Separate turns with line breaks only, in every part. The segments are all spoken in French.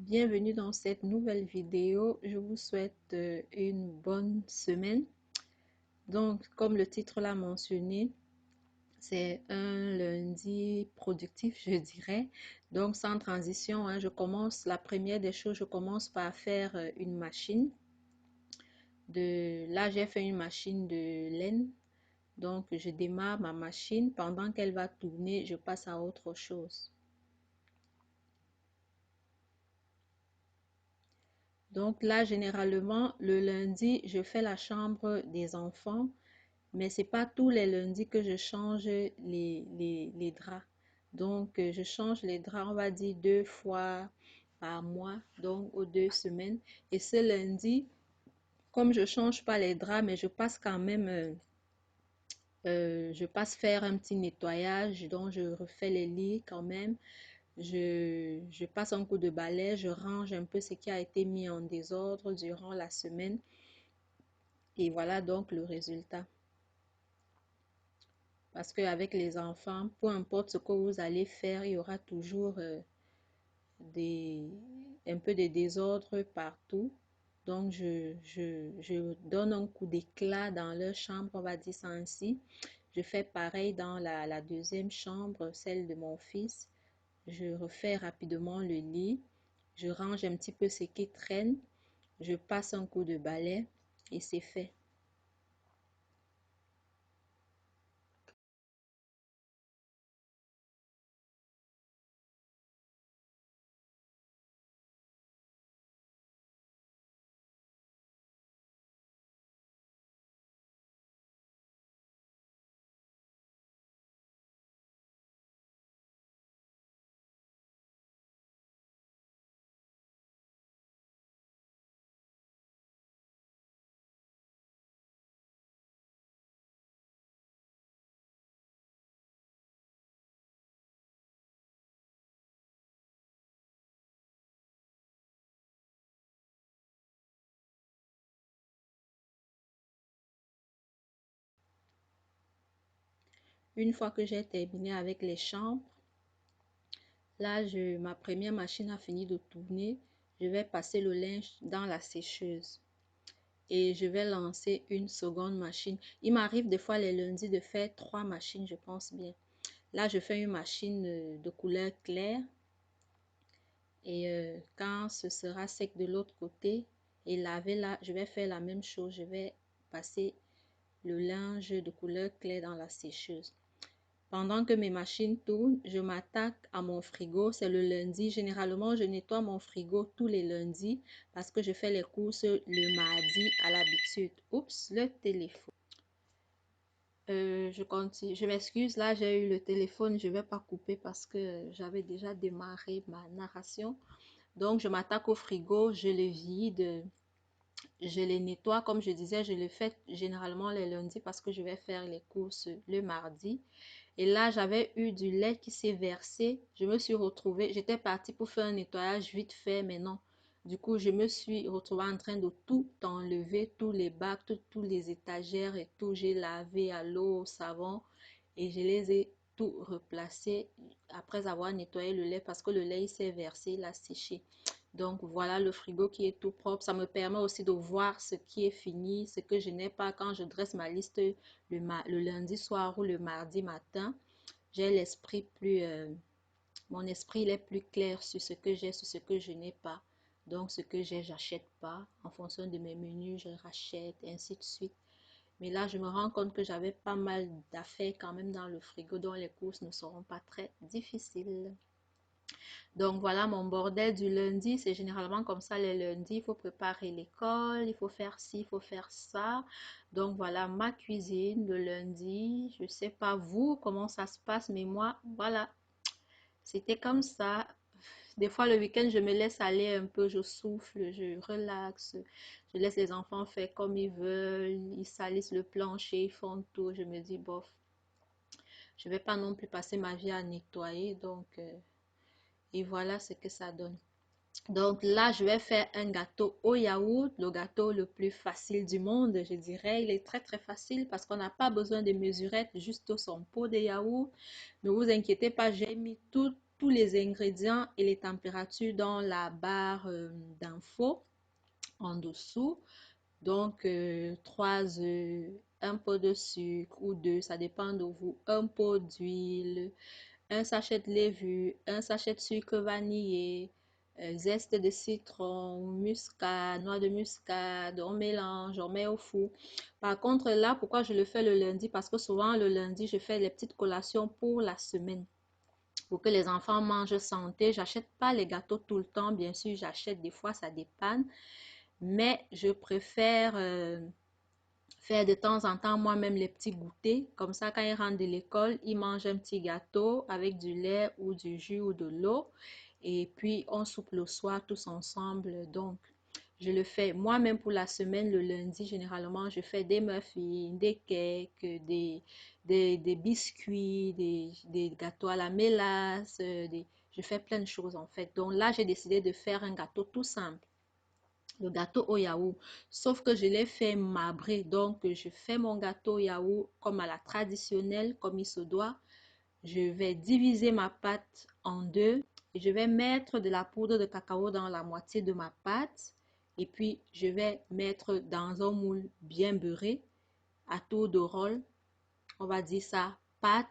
Bienvenue dans cette nouvelle vidéo. Je vous souhaite une bonne semaine. Donc, comme le titre l'a mentionné, c'est un lundi productif, je dirais. Donc, sans transition, je commence. La première des choses, je commence par faire une machine. Là, j'ai fait une machine de laine. Donc, je démarre ma machine. Pendant qu'elle va tourner, je passe à autre chose. Donc là, généralement, le lundi, je fais la chambre des enfants, mais c'est pas tous les lundis que je change les draps. Donc, je change les draps, on va dire 2 fois par mois, donc aux 2 semaines. Et ce lundi, comme je change pas les draps, mais je passe quand même, je passe faire un petit nettoyage, donc je refais les lits quand même. Je passe un coup de balai, je range un peu ce qui a été mis en désordre durant la semaine. Et voilà donc le résultat. Parce qu'avec les enfants, peu importe ce que vous allez faire, il y aura toujours un peu de désordre partout. Donc, je donne un coup d'éclat dans leur chambre, on va dire ça ainsi. Je fais pareil dans la deuxième chambre, celle de mon fils. Je refais rapidement le lit. Je range un petit peu ce qui traîne. Je passe un coup de balai et c'est fait. Une fois que j'ai terminé avec les chambres, là, ma première machine a fini de tourner. Je vais passer le linge dans la sécheuse et je vais lancer une seconde machine. Il m'arrive des fois les lundis de faire 3 machines, je pense bien. Là, je fais une machine de couleur claire et quand ce sera sec de l'autre côté et lavé là, je vais faire la même chose. Je vais passer le linge de couleur claire dans la sécheuse. Pendant que mes machines tournent, je m'attaque à mon frigo. C'est le lundi. Généralement, je nettoie mon frigo tous les lundis parce que je fais les courses le mardi à l'habitude. Oups, le téléphone. Je continue. Je m'excuse, là, j'ai eu le téléphone. Je ne vais pas couper parce que j'avais déjà démarré ma narration. Donc, je m'attaque au frigo, je le vide, je les nettoie. Comme je disais, je le fais généralement les lundis parce que je vais faire les courses le mardi. Et là, j'avais eu du lait qui s'est versé. Je me suis retrouvée, j'étais partie pour faire un nettoyage vite fait, mais non. Du coup, je me suis retrouvée en train de tout enlever, tous les bacs, tous les étagères et tout. J'ai lavé à l'eau, au savon et je les ai tout replacés après avoir nettoyé le lait parce que le lait s'est versé, il a séché. Donc voilà le frigo qui est tout propre. Ça me permet aussi de voir ce qui est fini, ce que je n'ai pas quand je dresse ma liste le lundi soir ou le mardi matin. J'ai l'esprit plus, mon esprit il est plus clair sur ce que j'ai, sur ce que je n'ai pas. Donc ce que j'ai, j'achète pas. En fonction de mes menus, je rachète, et ainsi de suite. Mais là, je me rends compte que j'avais pas mal d'affaires quand même dans le frigo, dont les courses ne seront pas très difficiles. Donc voilà mon bordel du lundi, c'est généralement comme ça les lundis, il faut préparer l'école, il faut faire ci, il faut faire ça. Donc voilà ma cuisine le lundi, je sais pas vous comment ça se passe, mais moi voilà, c'était comme ça. Des fois le week-end je me laisse aller un peu, je souffle, je relaxe, je laisse les enfants faire comme ils veulent, ils salissent le plancher, ils font tout, je me dis bof, je vais pas non plus passer ma vie à nettoyer, donc et voilà ce que ça donne. Donc là, je vais faire un gâteau au yaourt, le gâteau le plus facile du monde, je dirais. Il est très très facile parce qu'on n'a pas besoin de mesurettes, juste son pot de yaourt. Ne vous inquiétez pas, j'ai mis tous les ingrédients et les températures dans la barre d'infos en dessous. Donc, 3 œufs, un pot de sucre ou deux, ça dépend de vous, un pot d'huile, un sachet de levure, un sachet de sucre vanillé, zeste de citron, muscade, noix de muscade, on mélange, on met au four. Par contre, là, pourquoi je le fais le lundi? Parce que souvent, le lundi, je fais les petites collations pour la semaine. Pour que les enfants mangent santé, j'achète pas les gâteaux tout le temps. Bien sûr, j'achète des fois, ça dépanne. Mais je préfère faire de temps en temps moi-même les petits goûters. Comme ça, quand ils rentrent de l'école, ils mangent un petit gâteau avec du lait ou du jus ou de l'eau. Et puis, on soupe le soir tous ensemble. Donc, je le fais moi-même pour la semaine. Le lundi, généralement, je fais des muffins, des cakes, des biscuits, des gâteaux à la mélasse. Je fais plein de choses en fait. Donc là, j'ai décidé de faire un gâteau tout simple, le gâteau au yaourt. Sauf que je l'ai fait marbré. Donc, je fais mon gâteau au yaourt comme à la traditionnelle, comme il se doit. Je vais diviser ma pâte en deux et je vais mettre de la poudre de cacao dans la moitié de ma pâte. Et puis, je vais mettre dans un moule bien beurré à tour de rôle. On va dire ça, pâte,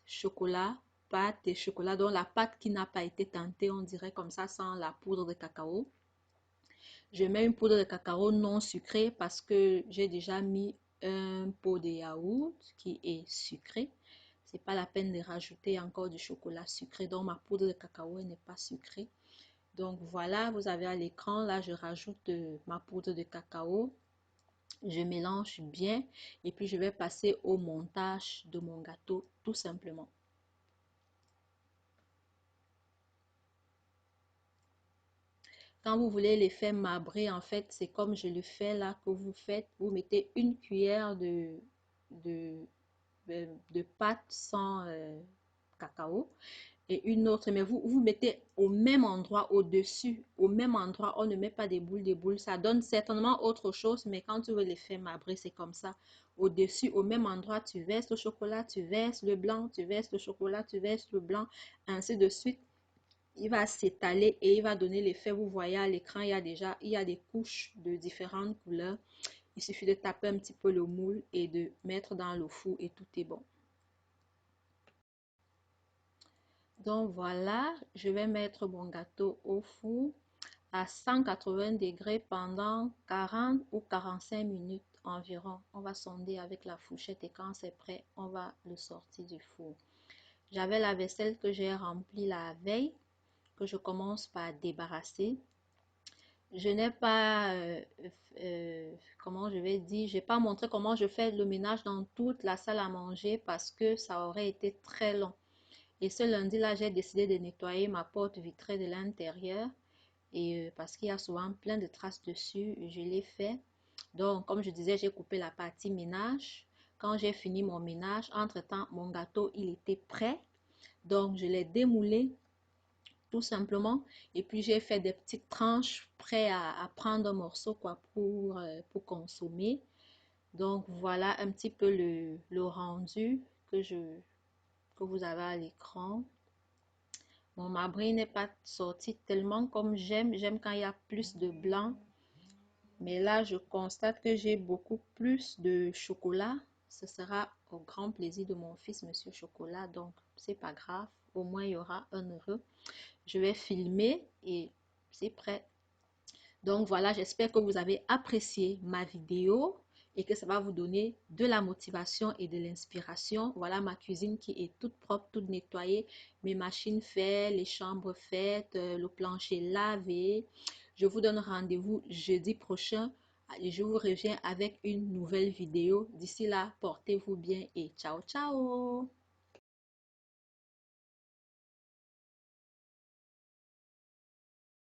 chocolat, pâte et chocolat. Donc, la pâte qui n'a pas été tentée, on dirait comme ça, sans la poudre de cacao. Je mets une poudre de cacao non sucrée parce que j'ai déjà mis un pot de yaourt qui est sucré. C'est pas la peine de rajouter encore du chocolat sucré. Donc ma poudre de cacao n'est pas sucrée. Donc voilà, vous avez à l'écran, là je rajoute ma poudre de cacao. Je mélange bien et puis je vais passer au montage de mon gâteau tout simplement. Quand vous voulez les faire marbrer, en fait, c'est comme je le fais là que vous faites. Vous mettez une cuillère de, de pâte sans cacao et une autre, mais vous mettez au même endroit, au-dessus, au même endroit. On ne met pas des boules. Ça donne certainement autre chose, mais quand tu veux les faire marbrer, c'est comme ça. Au-dessus, au même endroit, tu verses le chocolat, tu verses le blanc, tu verses le chocolat, tu verses le blanc, ainsi de suite. Il va s'étaler et il va donner l'effet. Vous voyez à l'écran, il y a des couches de différentes couleurs. Il suffit de taper un petit peu le moule et de mettre dans le four et tout est bon. Donc voilà, je vais mettre mon gâteau au four à 180 degrés pendant 40 ou 45 minutes environ. On va sonder avec la fourchette et quand c'est prêt, on va le sortir du four. J'avais la vaisselle que j'ai remplie la veille, que je commence par débarrasser. Je n'ai pas, comment je vais dire, je n'ai pas montré comment je fais le ménage dans toute la salle à manger parce que ça aurait été très long. Et ce lundi-là, j'ai décidé de nettoyer ma porte vitrée de l'intérieur et parce qu'il y a souvent plein de traces dessus, je l'ai fait. Donc, comme je disais, j'ai coupé la partie ménage. Quand j'ai fini mon ménage, entre-temps, mon gâteau, il était prêt. Donc, je l'ai démoulé tout simplement. Et puis, j'ai fait des petites tranches prêtes à prendre un morceau quoi, pour consommer. Donc, voilà un petit peu le rendu que vous avez à l'écran. Bon, ma brie n'est pas sortie tellement comme j'aime. J'aime quand il y a plus de blanc. Mais là, je constate que j'ai beaucoup plus de chocolat. Ce sera au grand plaisir de mon fils, Monsieur Chocolat. Donc, c'est pas grave. Au moins, il y aura un heureux. Je vais filmer et c'est prêt. Donc voilà, j'espère que vous avez apprécié ma vidéo et que ça va vous donner de la motivation et de l'inspiration. Voilà ma cuisine qui est toute propre, toute nettoyée, mes machines faites, les chambres faites, le plancher lavé. Je vous donne rendez-vous jeudi prochain et je vous reviens avec une nouvelle vidéo. D'ici là, portez-vous bien et ciao, ciao!